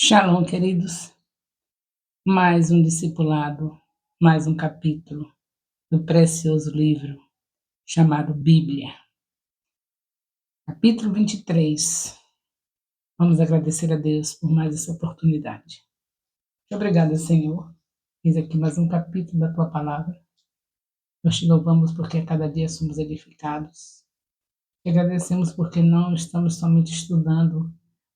Shalom, queridos. Mais um discipulado, mais um capítulo do precioso livro chamado Bíblia. Capítulo 23. Vamos agradecer a Deus por mais essa oportunidade. Muito obrigada, Senhor. Eis aqui mais um capítulo da Tua Palavra. Nós te louvamos porque a cada dia somos edificados. Te agradecemos porque não estamos somente estudando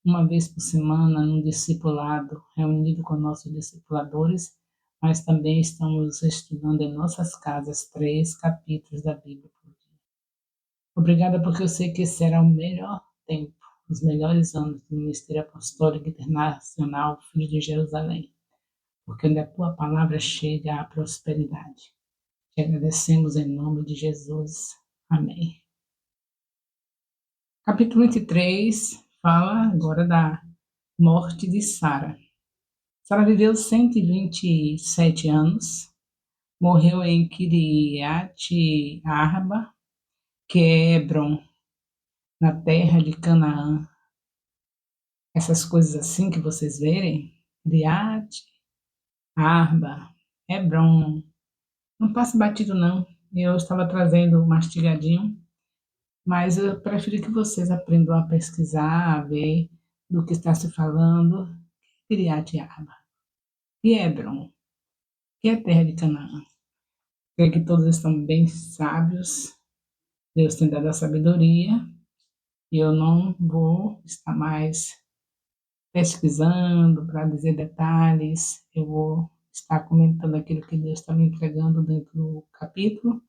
uma vez por semana num discipulado, reunido com nossos discipuladores, mas também estamos estudando em nossas casas 3 capítulos da Bíblia por dia. Obrigada porque eu sei que esse será o melhor tempo, os melhores anos do Ministério Apostólico Internacional Filho de Jerusalém, porque onde a Tua palavra chega a prosperidade. Te agradecemos em nome de Jesus. Amém. Capítulo 23 fala agora da morte de Sara. Sara viveu 127 anos, morreu em Kiriat Arba, que é Hebron, na terra de Canaã. Essas coisas assim que vocês verem, Kiriat Arba, Hebron, não passa batido não. Eu estava trazendo mastigadinho, mas eu prefiro que vocês aprendam a pesquisar, a ver do que está se falando. Kiriat Arba e Hebron, que é a terra de Canaã. Creio que todos estão bem sábios. Deus tem dado a sabedoria e eu não vou estar mais pesquisando para dizer detalhes. Eu vou estar comentando aquilo que Deus está me entregando dentro do capítulo.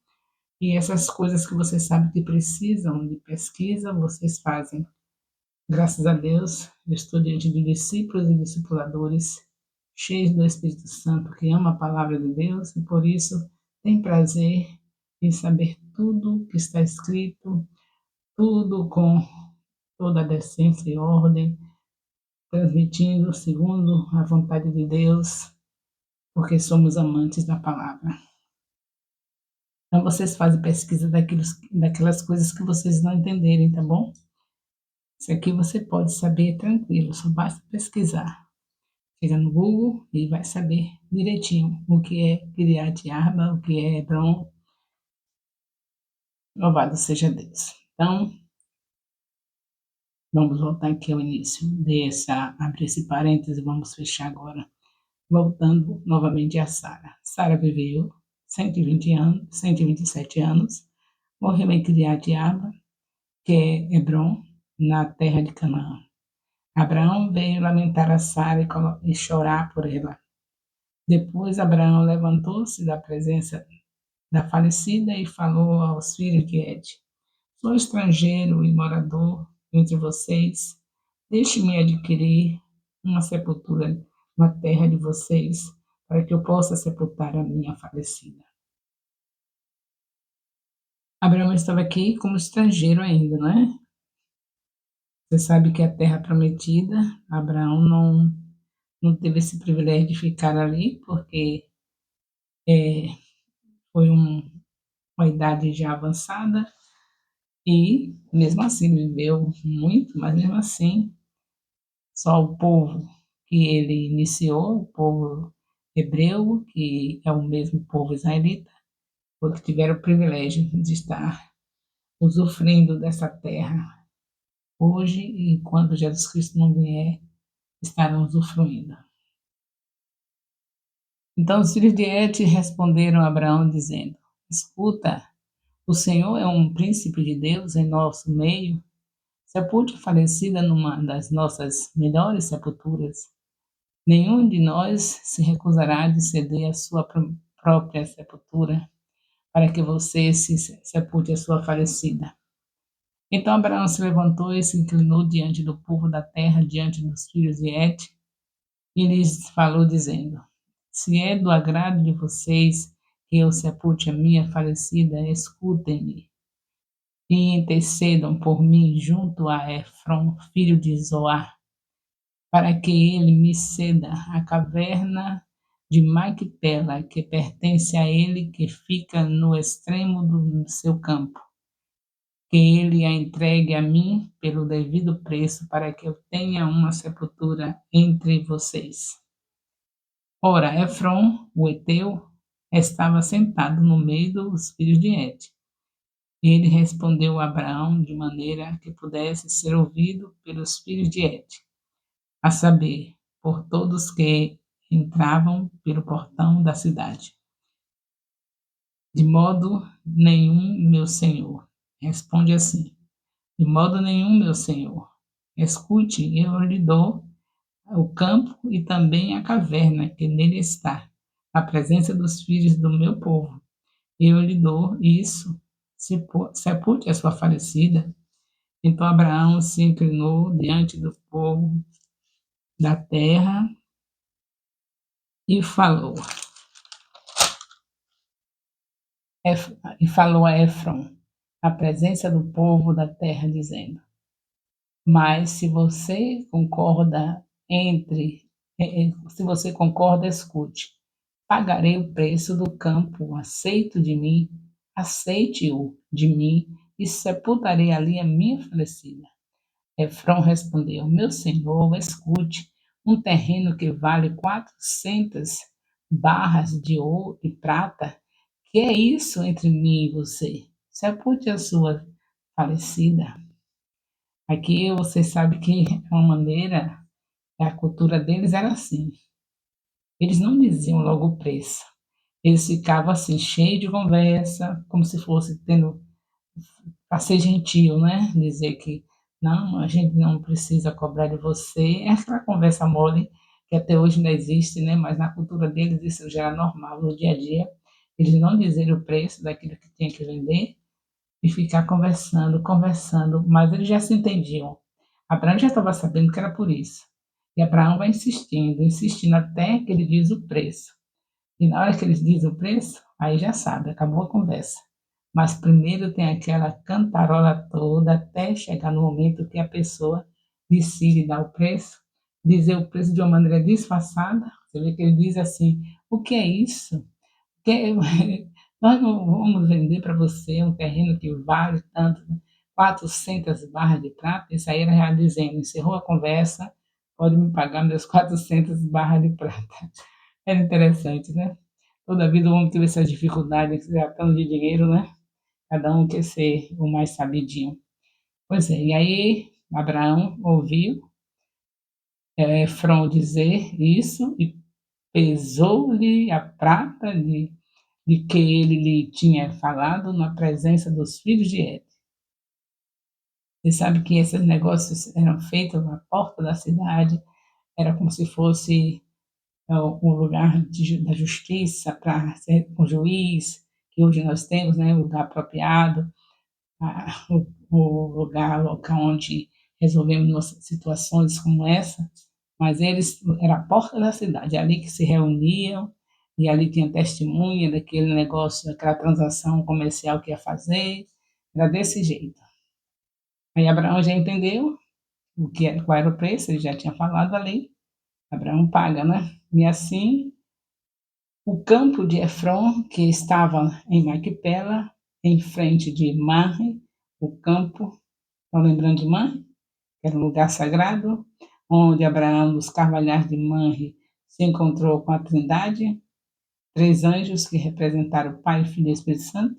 E essas coisas que vocês sabem que precisam de pesquisa, vocês fazem. Graças a Deus, eu estou diante de discípulos e discipuladores cheios do Espírito Santo, que ama a palavra de Deus e por isso tem prazer em saber tudo que está escrito, tudo com toda a decência e ordem, transmitindo segundo a vontade de Deus, porque somos amantes da palavra. Então vocês fazem pesquisa daquelas coisas que vocês não entenderem, tá bom? Isso aqui você pode saber tranquilo, só basta pesquisar. Chega no Google e vai saber direitinho o que é Kiriat Arba, o que é Hebron. Louvado seja Deus. Então, vamos voltar aqui ao início abrir esse parêntese, vamos fechar agora. Voltando novamente a Sara. Sara viveu 120 anos, 127 anos, morreu em Kiriat Arba, que é Hebron, na terra de Canaã. Abraão veio lamentar a Sara e chorar por ela. Depois Abraão levantou-se da presença da falecida e falou aos filhos de Et: Sou estrangeiro e morador entre vocês. Deixe-me adquirir uma sepultura na terra de vocês, para que eu possa sepultar a minha falecida. Abraão estava aqui como estrangeiro ainda, não é? Você sabe que a terra prometida, Abraão não teve esse privilégio de ficar ali, porque foi uma idade já avançada, e mesmo assim viveu muito, mas mesmo assim, só o povo que ele iniciou, o povo hebreu, que é o mesmo povo israelita, foi que tiveram o privilégio de estar usufruindo dessa terra hoje, e quando Jesus Cristo não vier, estarão usufruindo. Então os filhos de Et responderam a Abraão dizendo: Escuta, o Senhor é um príncipe de Deus em nosso meio. Sepulte a falecida numa das nossas melhores sepulturas. Nenhum de nós se recusará de ceder a sua própria sepultura, para que você se sepulte a sua falecida. Então Abraão se levantou e se inclinou diante do povo da terra, diante dos filhos de Et, e lhes falou, dizendo: Se é do agrado de vocês que eu sepulte a minha falecida, escutem-me e intercedam por mim junto a Efron, filho de Zoar, para que ele me ceda a caverna de Macpela, que pertence a ele, que fica no extremo do seu campo, que ele a entregue a mim pelo devido preço, para que eu tenha uma sepultura entre vocês. Ora, Efron, o heteu, estava sentado no meio dos filhos de Het. Ele respondeu a Abraão de maneira que pudesse ser ouvido pelos filhos de Het, a saber, por todos que entravam pelo portão da cidade. De modo nenhum, meu senhor. Responde assim: de modo nenhum, meu senhor. Escute, eu lhe dou o campo e também a caverna que nele está, a presença dos filhos do meu povo. Eu lhe dou isso, sepulte a sua falecida. Então Abraão se inclinou diante do povo da terra e falou. E falou a Efron, a presença do povo da terra, dizendo: mas se você concorda se você concorda, escute. Pagarei o preço do campo, aceite-o de mim, e sepultarei ali a minha falecida. Efron respondeu: meu senhor, escute, um terreno que vale 400 barras de ouro e prata, que é isso entre mim e você? Sepulte a sua falecida. Aqui você sabe que é uma maneira, a cultura deles era assim. Eles não diziam logo o preço. Eles ficavam assim, cheios de conversa, como se fosse tendo, para ser gentil, né? Dizer que não, a gente não precisa cobrar de você. É aquela conversa mole que até hoje ainda existe, né? Mas na cultura deles isso já era normal, no dia a dia. Eles não dizerem o preço daquilo que tinha que vender e ficar conversando, conversando, mas eles já se entendiam. Abraão já estava sabendo que era por isso. E Abraão vai insistindo, insistindo até que ele diz o preço. E na hora que eles dizem o preço, aí já sabe, acabou a conversa. Mas primeiro tem aquela cantarola toda até chegar no momento que a pessoa decide dar o preço, dizer o preço de uma maneira disfarçada. Você vê que ele diz assim: o que é isso? Que nós não vamos vender para você um terreno que vale tanto, 400 barras de prata. Isso aí era já dizendo: encerrou a conversa, pode me pagar meus 400 barras de prata. Era interessante, né? Toda a vida o homem teve essa dificuldade, tratando de dinheiro, né? Cada um quer ser o mais sabidinho. Pois é, e aí Abraão ouviu Efron dizer isso e pesou-lhe a prata de que ele lhe tinha falado na presença dos filhos de Het. Você sabe que esses negócios eram feitos na porta da cidade, era como se fosse um lugar da justiça para ser um juiz, que hoje nós temos, né, um lugar apropriado, o lugar, local onde resolvemos situações como essa, mas eles, era a porta da cidade, ali que se reuniam, e ali tinha testemunha daquele negócio, daquela transação comercial que ia fazer, era desse jeito. Aí Abraão já entendeu qual era o preço, ele já tinha falado ali, Abraão paga, né? E assim, o campo de Efron, que estava em Maquipela, em frente de Manre, o campo, estão lembrando de Manre? Era um lugar sagrado, onde Abraão, nos carvalhais de Manre, se encontrou com a Trindade, 3 anjos que representaram o Pai, Filho e Espírito Santo.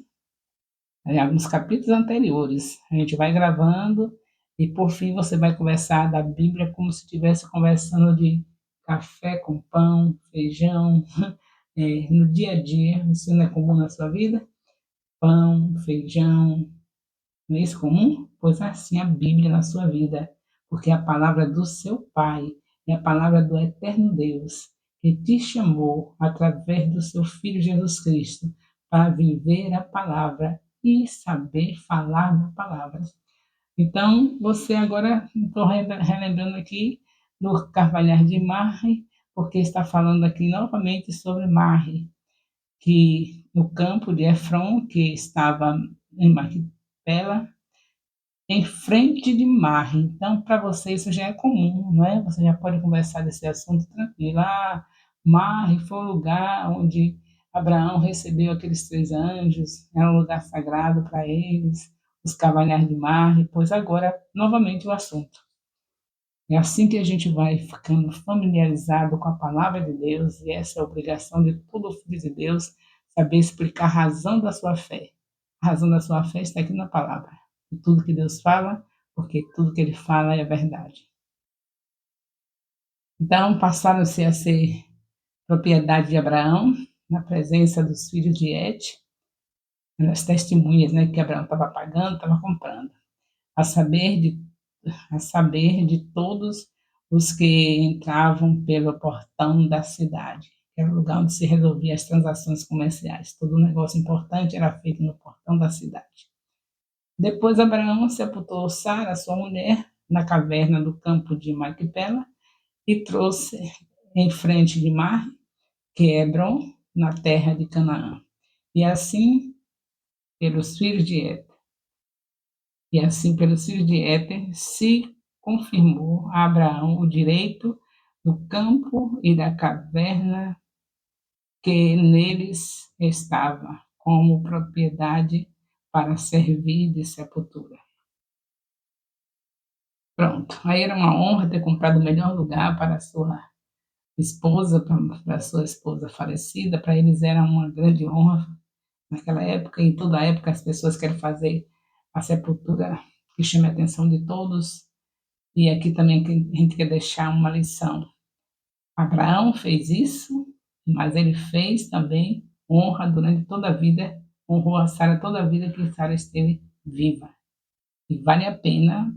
Nos capítulos anteriores, a gente vai gravando e, por fim, você vai conversar da Bíblia como se estivesse conversando de café com pão, feijão, no dia a dia. Isso não é comum na sua vida? Pão, feijão, não é isso comum? Pois assim a Bíblia na sua vida, porque é a palavra do seu Pai, é a palavra do eterno Deus, que te chamou através do seu Filho Jesus Cristo para viver a palavra e saber falar da palavra. Então, você agora, estou relembrando aqui do Carvalhar de Marre, porque está falando aqui novamente sobre Marre, que no campo de Efron, que estava em Maquipela, em frente de Marre. Então, para você isso já é comum, não é? Você já pode conversar desse assunto tranquilo. Ah, Marre foi o lugar onde Abraão recebeu aqueles 3 anjos, era um lugar sagrado para eles. os cavanhaques de mar, e pois agora, novamente, o assunto. É assim que a gente vai ficando familiarizado com a palavra de Deus, e essa é a obrigação de todo filho de Deus, saber explicar a razão da sua fé. A razão da sua fé está aqui na palavra. E tudo que Deus fala, porque tudo que ele fala é verdade. Então, passaram-se a ser propriedade de Abraão, na presença dos filhos de Et, nas testemunhas, né, que Abraão estava pagando, estava comprando, a saber de todos os que entravam pelo portão da cidade, que era o lugar onde se resolvia as transações comerciais. Todo negócio importante era feito no portão da cidade. Depois Abraão sepultou Sara, sua mulher, na caverna do campo de Maquipela e trouxe em frente de Mar, que é Hebron, na terra de Canaã. E assim, pelos filhos de Et, Éter, se confirmou a Abraão o direito do campo e da caverna que neles estava, como propriedade para servir de sepultura. Pronto, aí era uma honra ter comprado o melhor lugar para a sua esposa, para a sua esposa falecida. Para eles era uma grande honra naquela época, e em toda época as pessoas querem fazer a sepultura que chame a atenção de todos. E aqui também a gente quer deixar uma lição. Abraão fez isso, mas ele fez também honra durante toda a vida, honrou a Sara toda a vida que Sara esteve viva. E vale a pena,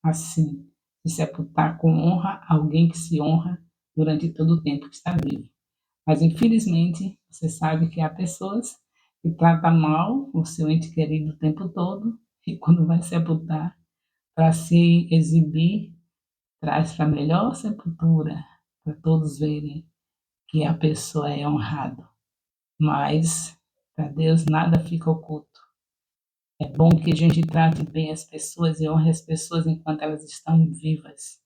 assim, se sepultar com honra alguém que se honra durante todo o tempo que está vivo. Mas, infelizmente, você sabe que há pessoas que tratam mal o seu ente querido o tempo todo, e quando vai sepultar, para se exibir, traz para a melhor sepultura, para todos verem que a pessoa é honrada. Mas, para Deus, nada fica oculto. É bom que a gente trate bem as pessoas e honre as pessoas enquanto elas estão vivas.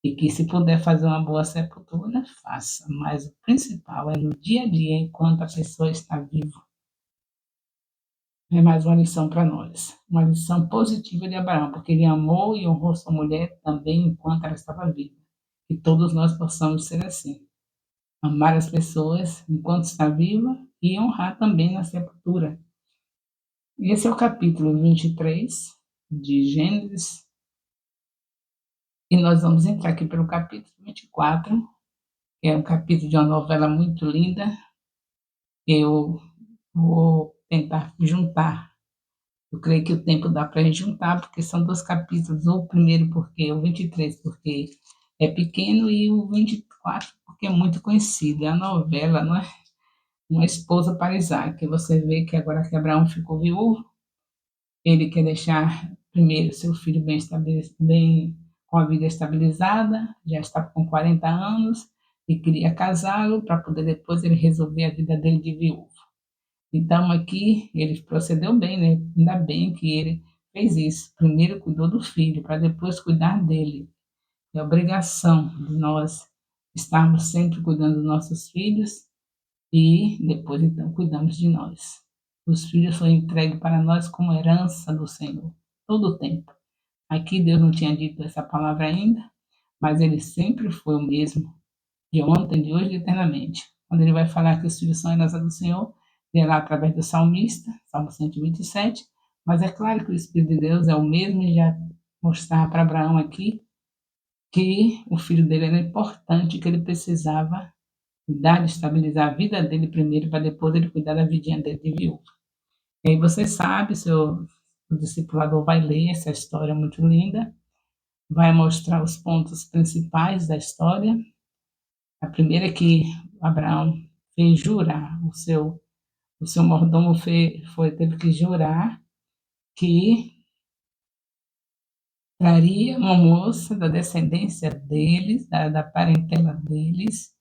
E que, se puder fazer uma boa sepultura, faça. Mas o principal é no dia a dia, enquanto a pessoa está viva. É mais uma lição para nós. Uma lição positiva de Abraão, porque ele amou e honrou sua mulher também enquanto ela estava viva. Que todos nós possamos ser assim. Amar as pessoas enquanto está viva e honrar também na sepultura. Esse é o capítulo 23 de Gênesis. E nós vamos entrar aqui pelo capítulo 24, que é um capítulo de uma novela muito linda. Eu vou tentar juntar. Eu creio que o tempo dá para a gente juntar, porque são dois capítulos. O primeiro, porque o 23, porque é pequeno, e o 24, porque é muito conhecido. É a novela, não é? Uma esposa para Isaac. Você vê que agora que Abraão ficou viúvo, ele quer deixar primeiro seu filho bem com a vida estabilizada, já está com 40 anos, e queria casá-lo para poder depois ele resolver a vida dele de viúvo. Então aqui ele procedeu bem, né? Ainda bem que ele fez isso. Primeiro cuidou do filho, para depois cuidar dele. É obrigação de nós estarmos sempre cuidando dos nossos filhos e depois então cuidamos de nós. Os filhos foram entregues para nós como herança do Senhor, todo o tempo. Aqui Deus não tinha dito essa palavra ainda, mas ele sempre foi o mesmo, de ontem, de hoje e eternamente. Quando ele vai falar que os filhos são herança do Senhor, ele é lá através do salmista, Salmo 127, mas é claro que o Espírito de Deus é o mesmo, e já mostrava para Abraão aqui que o filho dele era importante, que ele precisava cuidar de estabilizar a vida dele primeiro, para depois ele cuidar da vidinha dele de viúva. E aí você sabe, o discipulador vai ler essa história muito linda, vai mostrar os pontos principais da história. A primeira é que Abraão fez jurar, o seu mordomo teve que jurar que traria uma moça da descendência deles, da parentela deles,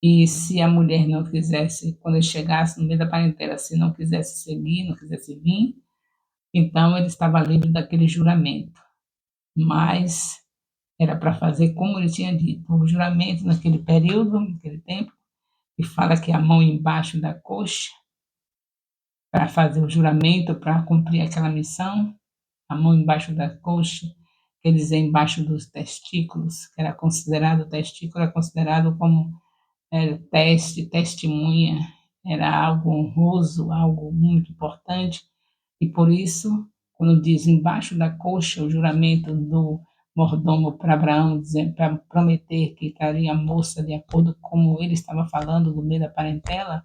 e se a mulher não quisesse, quando ele chegasse no meio da parentela, se não quisesse seguir, não quisesse vir, então ele estava livre daquele juramento. Mas era para fazer como ele tinha dito. O juramento naquele período, naquele tempo, que fala que a mão embaixo da coxa para fazer o juramento, para cumprir aquela missão, a mão embaixo da coxa, quer dizer, embaixo dos testículos, que era considerado, o testículo era considerado como testemunha, era algo honroso, algo muito importante, e por isso, quando diz embaixo da coxa o juramento do mordomo para Abraão, para prometer que traria a moça de acordo com como ele estava falando do meio da parentela,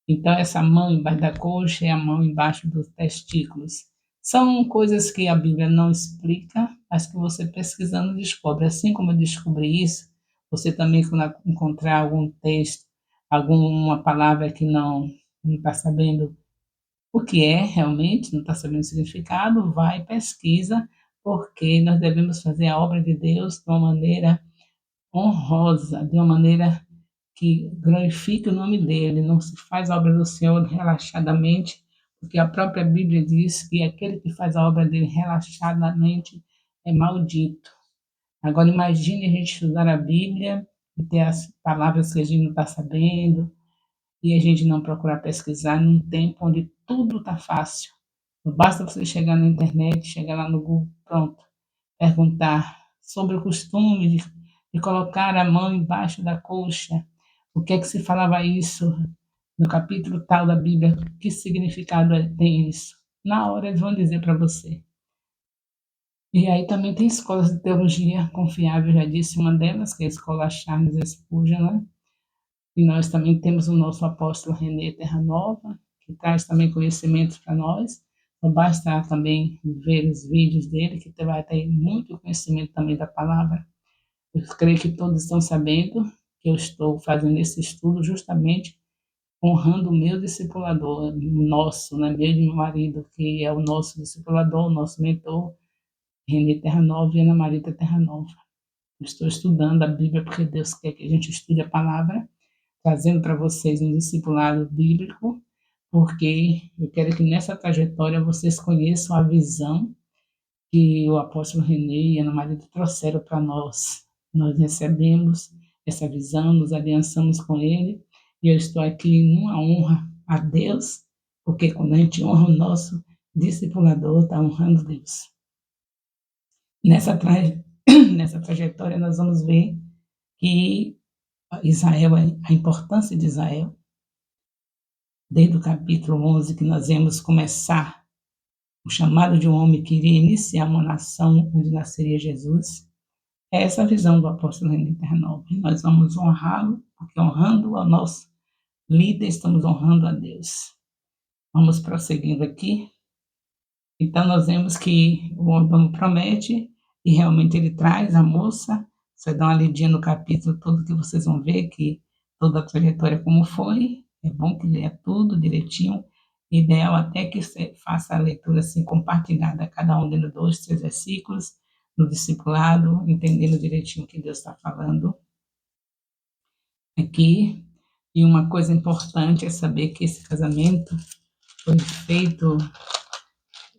então essa mão embaixo da coxa é a mão embaixo dos testículos. São coisas que a Bíblia não explica, mas que você pesquisando descobre. Assim como eu descobri isso, você também, quando encontrar algum texto, alguma palavra que não está sabendo o que é realmente, não está sabendo o significado, vai e pesquisa, porque nós devemos fazer a obra de Deus de uma maneira honrosa, de uma maneira que glorifique o nome dele, não se faz a obra do Senhor relaxadamente, porque a própria Bíblia diz que aquele que faz a obra dele relaxadamente é maldito. Agora imagine a gente estudar a Bíblia e ter as palavras que a gente não está sabendo, e a gente não procurar pesquisar num tempo onde tudo está fácil. Não basta você chegar na internet, chegar lá no Google, pronto, perguntar sobre o costume de colocar a mão embaixo da coxa. O que é que se falava isso no capítulo tal da Bíblia? Que significado tem isso? Na hora eles vão dizer para você. E aí também tem escolas de teologia confiável, já disse uma delas, que é a escola Charles Spurgeon, né? E nós também temos o nosso apóstolo René Terranova, que traz também conhecimentos para nós. Então, basta também ver os vídeos dele, que vai ter muito conhecimento também da palavra. Eu creio que todos estão sabendo que eu estou fazendo esse estudo justamente honrando o meu discipulador, nosso, né, meu e meu marido, que é o nosso discipulador, o nosso mentor, René Terranova e Ana Marita Terranova. Eu estou estudando a Bíblia porque Deus quer que a gente estude a palavra, trazendo para vocês um discipulado bíblico, porque eu quero que nessa trajetória vocês conheçam a visão que o apóstolo René e Ana Maria trouxeram para nós. Nós recebemos essa visão, nos aliançamos com ele, e eu estou aqui numa honra a Deus, porque quando a gente honra o nosso discipulador, está honrando Deus. Nessa, nessa trajetória, nós vamos ver que Israel, a importância de Israel, desde o capítulo 11, que nós vemos começar o chamado de um homem que iria iniciar uma nação onde nasceria Jesus, é essa visão do apóstolo René Terranova. E nós vamos honrá-lo, porque honrando ao nosso líder, estamos honrando a Deus. Vamos prosseguindo aqui. Então, nós vemos que o mordomo promete, e realmente ele traz a moça. Você dá uma lidinha no capítulo todo que vocês vão ver que toda a trajetória como foi. É bom que leia tudo direitinho. Ideal até que você faça a leitura assim compartilhada, cada um dando 2, 3 versículos no discipulado, entendendo direitinho o que Deus está falando aqui. E uma coisa importante é saber que esse casamento foi feito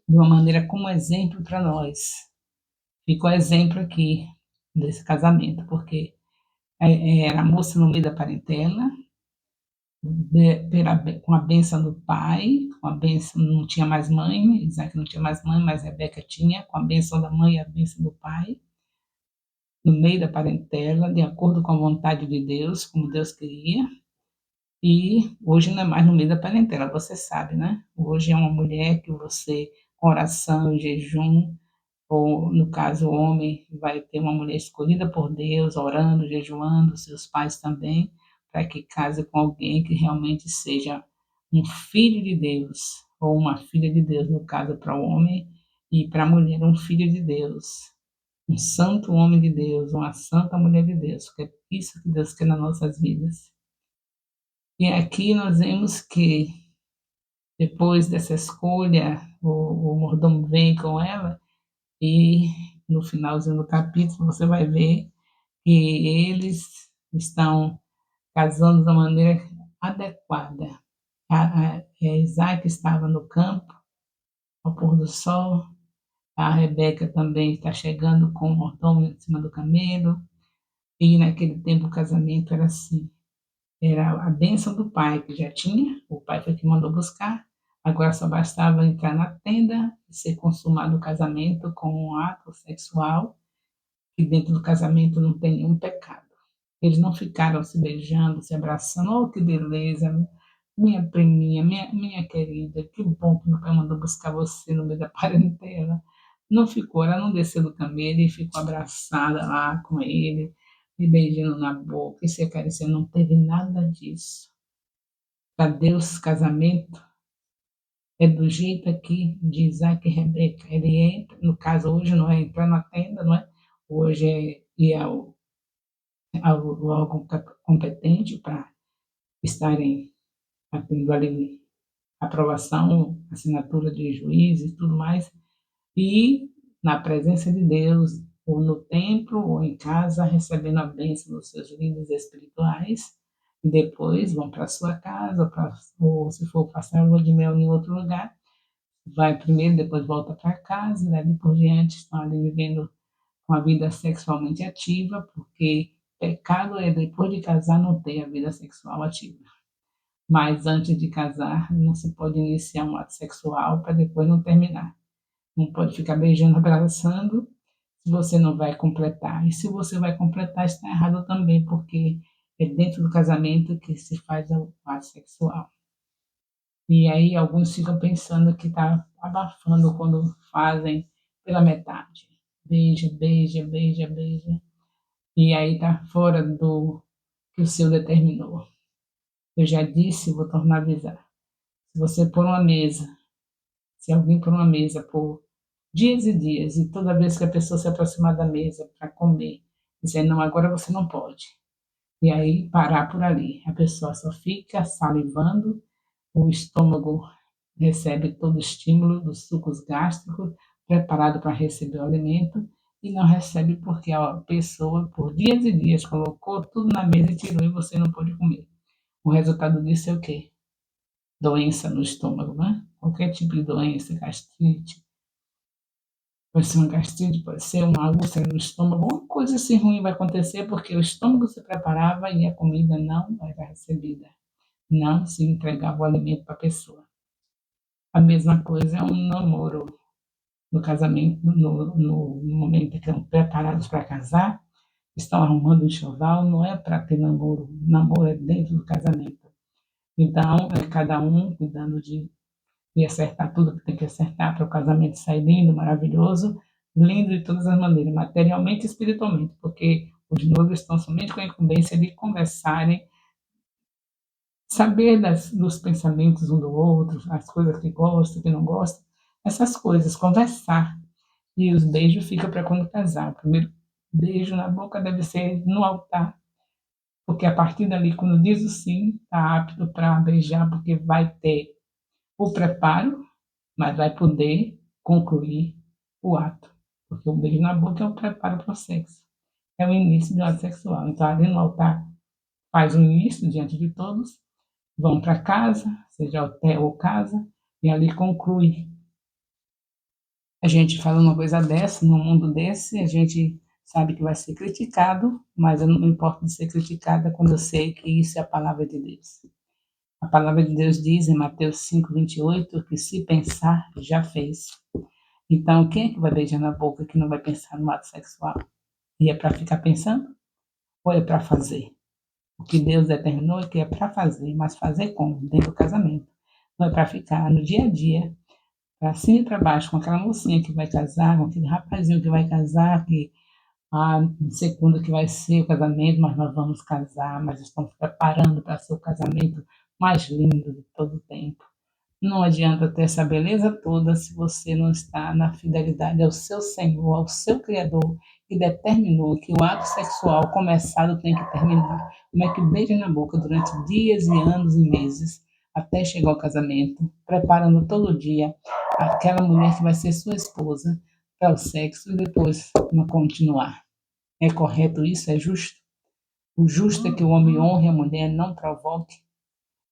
de uma maneira como exemplo para nós. Ficou exemplo aqui desse casamento, porque era a moça no meio da parentela, com a benção do pai, com a benção, não tinha mais mãe, Isaac não tinha mais mãe, mas Rebeca tinha, com a benção da mãe e a benção do pai, no meio da parentela, de acordo com a vontade de Deus, como Deus queria. E hoje não é mais no meio da parentela, você sabe, né? Hoje é uma mulher que você, com oração e jejum, ou no caso o homem vai ter uma mulher escolhida por Deus, orando, jejuando, seus pais também, para que case com alguém que realmente seja um filho de Deus, ou uma filha de Deus, no caso para o homem, e para a mulher um filho de Deus, um santo homem de Deus, uma santa mulher de Deus, que é isso que Deus quer nas nossas vidas. E aqui nós vemos que depois dessa escolha, o mordomo vem com ela, e no finalzinho do capítulo você vai ver que eles estão casando da maneira adequada. Isaac estava no campo, ao pôr do sol, a Rebeca também está chegando com o mordomo em cima do camelo, e naquele tempo o casamento era assim, era a bênção do pai, que já tinha, o pai foi que mandou buscar, Agora só bastava entrar na tenda e ser consumado o casamento com um ato sexual, e dentro do casamento não tem nenhum pecado. Eles não ficaram se beijando, se abraçando. Oh, que beleza, minha priminha, minha querida, que bom que meu pai mandou buscar você no meio da parentela. Não ficou, ela não desceu do camelo e ficou abraçada lá com ele, e beijando na boca, e se acariciando. Não teve nada disso. Para Deus, casamento é do jeito aqui de Isaac e Rebeca. Ele entra, no caso hoje não é entrar na tenda, não é? Hoje é ir ao órgão competente para estarem tendo ali aprovação, assinatura de juiz e tudo mais, e na presença de Deus, ou no templo, ou em casa, recebendo a bênção dos seus líderes espirituais, e depois vão para a sua casa, ou se for passar a lua de mel em outro lugar, vai primeiro, depois volta para casa, e dali por diante estão ali vivendo uma vida sexualmente ativa, porque pecado é depois de casar não ter a vida sexual ativa. Mas antes de casar, não se pode iniciar um ato sexual para depois não terminar. Não pode ficar beijando, abraçando, se você não vai completar. E se você vai completar, está errado também, porque é dentro do casamento que se faz o ato sexual. E aí alguns ficam pensando que está abafando quando fazem pela metade. Beija, beija, beija, beija. E aí está fora do que o seu determinou. Eu já disse, vou tornar a avisar. Se você pôr uma mesa, se alguém pôr uma mesa por dias e dias, e toda vez que a pessoa se aproximar da mesa para comer, dizer, não, agora você não pode. E aí parar por ali. A pessoa só fica salivando, o estômago recebe todo o estímulo dos sucos gástricos, preparado para receber o alimento, e não recebe porque a pessoa, por dias e dias, colocou tudo na mesa e tirou e você não pode comer. O resultado disso é o quê? Doença no estômago, né? Qualquer tipo de doença, gastrite, pode ser uma gastrite, pode ser uma úlcera no estômago, alguma coisa assim ruim vai acontecer porque o estômago se preparava e a comida não era recebida, não se entregava o alimento para a pessoa. A mesma coisa é um namoro no casamento, no momento que estão preparados para casar, estão arrumando o enxoval, não é para ter namoro, namoro é dentro do casamento. Então, é cada um cuidando de acertar tudo que tem que acertar para o casamento sair lindo, maravilhoso, lindo de todas as maneiras, materialmente e espiritualmente, porque os noivos estão somente com a incumbência de conversarem, saber dos pensamentos um do outro, as coisas que gosta, que não gosta, essas coisas, conversar. E os beijos ficam para quando casar. O primeiro beijo na boca deve ser no altar, porque a partir dali, quando diz o sim, está apto para beijar, porque vai ter o preparo, mas vai poder concluir o ato. Porque o beijo na boca é o preparo para o sexo. É o início do ato sexual. Então, ali no altar, faz o início diante de todos, vão para casa, seja hotel ou casa, e ali conclui. A gente fala uma coisa dessa, num mundo desse, a gente sabe que vai ser criticado, mas eu não me importo de ser criticada quando eu sei que isso é a palavra de Deus. A palavra de Deus diz em Mateus 5:28 que se pensar, já fez. Então, quem é que vai beijar na boca que não vai pensar no ato sexual? E é para ficar pensando? Ou é para fazer? O que Deus determinou é que é para fazer, mas fazer como? Dentro do casamento. Não é para ficar no dia a dia, para cima e para baixo, com aquela mocinha que vai casar, com aquele rapazinho que vai casar, que não sei quando que vai ser o casamento, mas nós vamos casar, mas estamos preparando para ser o casamento mais lindo de todo o tempo. Não adianta ter essa beleza toda se você não está na fidelidade ao seu Senhor, ao seu Criador, que determinou que o ato sexual começado tem que terminar. Como é que beija na boca durante dias e anos e meses, até chegar ao casamento, preparando todo dia aquela mulher que vai ser sua esposa para o sexo e depois não continuar. É correto isso? É justo? O justo é que o homem honre a mulher, não provoque,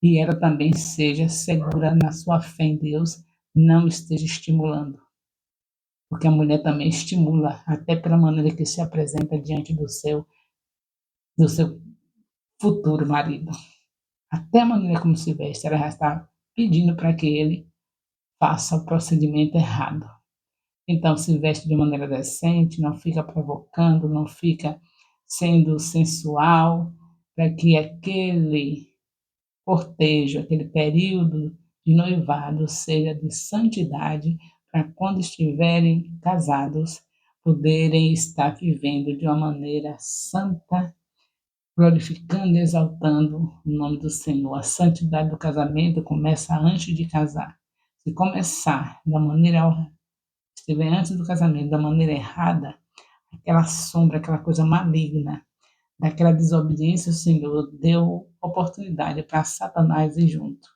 e ela também seja segura na sua fé em Deus, não esteja estimulando. Porque a mulher também estimula, até pela maneira que se apresenta diante do seu futuro marido. Até a maneira como se veste, ela já está pedindo para que ele faça o procedimento errado. Então, se veste de maneira decente, não fica provocando, não fica sendo sensual, para que aquele cortejo, aquele período de noivado seja de santidade, para quando estiverem casados, poderem estar vivendo de uma maneira santa, glorificando e exaltando o nome do Senhor. A santidade do casamento começa antes de casar. Se começar da maneira, estiver antes do casamento, da maneira errada, aquela sombra, aquela coisa maligna, daquela desobediência, o Senhor deu oportunidade para Satanás ir junto.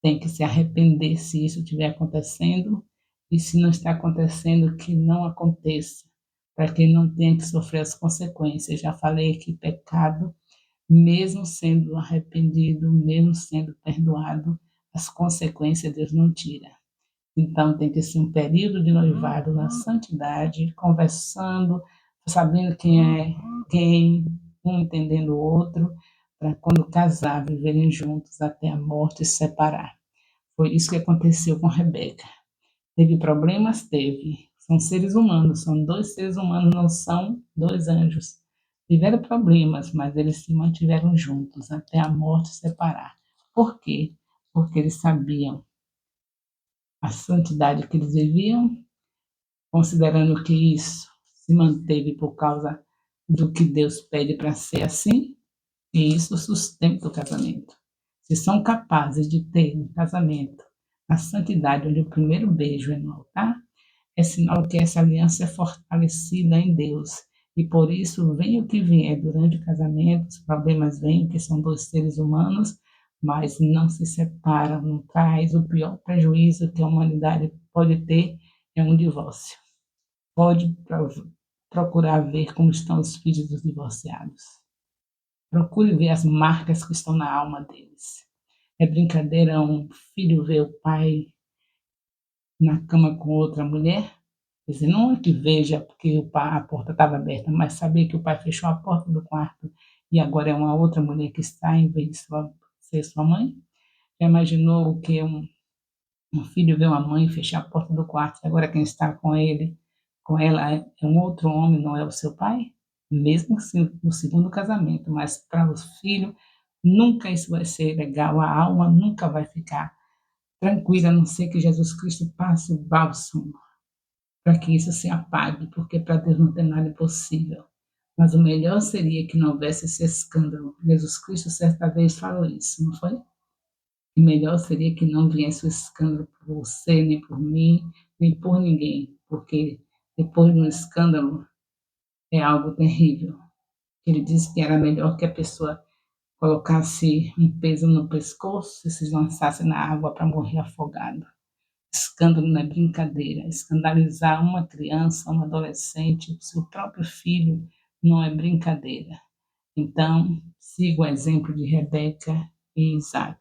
Tem que se arrepender se isso estiver acontecendo, e se não está acontecendo, que não aconteça, para que não tenha que sofrer as consequências. Já falei que pecado, mesmo sendo arrependido, mesmo sendo perdoado, as consequências Deus não tira. Então tem que ser um período de noivado na santidade, conversando, sabendo quem é quem, um entendendo o outro, para quando casar, viverem juntos até a morte se separar. Foi isso que aconteceu com Rebeca. Teve problemas? Teve. São seres humanos, são dois seres humanos, não são dois anjos. Tiveram problemas, mas eles se mantiveram juntos até a morte separar. Por quê? Porque eles sabiam a santidade que eles viviam, considerando que isso se manteve por causa do que Deus pede para ser assim, e isso sustenta o casamento. Se são capazes de ter um casamento a santidade, onde o primeiro beijo é no altar, é sinal que essa aliança é fortalecida em Deus. E por isso, venha o que vier durante o casamento, os problemas vêm, que são dois seres humanos, mas não se separam, não traz. O pior prejuízo que a humanidade pode ter é um divórcio. Pode procurar ver como estão os filhos dos divorciados. Procure ver as marcas que estão na alma deles. É brincadeira um filho ver o pai na cama com outra mulher? Quer dizer, não é que veja porque a porta estava aberta, mas saber que o pai fechou a porta do quarto e agora é uma outra mulher que está em vez de ser sua mãe? Já imaginou o que um filho vê uma mãe fechar a porta do quarto e agora quem está com ele, com ela, é um outro homem, não é o seu pai? Mesmo no segundo casamento, mas para os filhos nunca isso vai ser legal, a alma nunca vai ficar tranquila, a não ser que Jesus Cristo passe o bálsamo para que isso se apague, porque para Deus não tem nada impossível. Mas o melhor seria que não houvesse esse escândalo. Jesus Cristo certa vez falou isso, não foi? O melhor seria que não viesse o escândalo por você, nem por mim, nem por ninguém, porque depois de um escândalo é algo terrível. Ele disse que era melhor que a pessoa colocasse um peso no pescoço e se lançasse na água para morrer afogado. Escândalo não é brincadeira. Escandalizar uma criança, um adolescente, o seu próprio filho, não é brincadeira. Então, siga o exemplo de Rebeca e Isaac.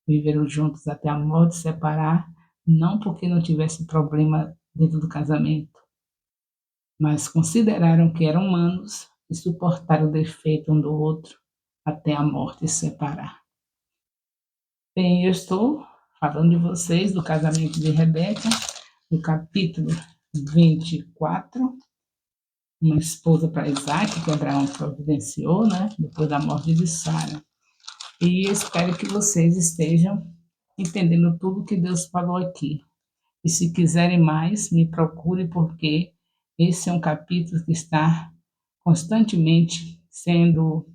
Viveram juntos até a morte separar, não porque não tivesse problema dentro do casamento, mas consideraram que eram humanos e suportaram o defeito um do outro até a morte separar. Bem, eu estou falando de vocês do casamento de Rebeca, no capítulo 24, uma esposa para Isaac, que Abraão providenciou, né, depois da morte de Sara. E espero que vocês estejam entendendo tudo que Deus falou aqui. E se quiserem mais, me procure, porque esse é um capítulo que está constantemente sendo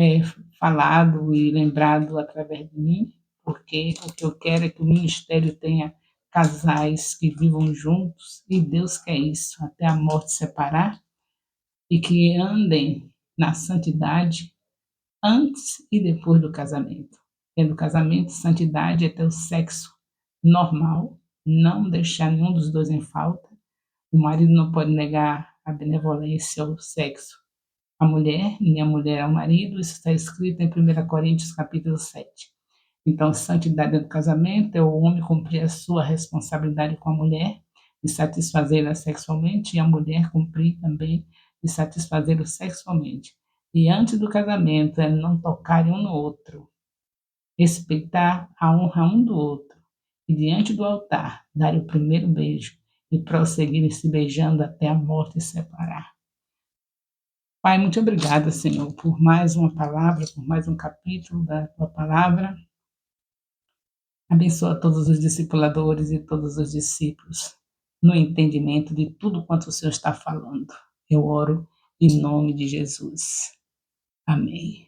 é, falado e lembrado através de mim, porque o que eu quero é que o ministério tenha casais que vivam juntos, e Deus quer isso, até a morte separar, e que andem na santidade antes e depois do casamento. Tendo casamento, santidade é ter o sexo normal, não deixar nenhum dos dois em falta. O marido não pode negar a benevolência ao sexo à mulher, nem a mulher ao marido. Isso está escrito em 1 Coríntios capítulo 7. Então, santidade do casamento é o homem cumprir a sua responsabilidade com a mulher e satisfazê-la sexualmente, e a mulher cumprir também e satisfazê-lo sexualmente. E antes do casamento é não tocar um no outro, respeitar a honra um do outro e diante do altar dar o primeiro beijo e prosseguirem se beijando até a morte separar. Pai, muito obrigada, Senhor, por mais uma palavra, por mais um capítulo da tua palavra. Abençoa todos os discipuladores e todos os discípulos no entendimento de tudo quanto o Senhor está falando. Eu oro em nome de Jesus. Amém.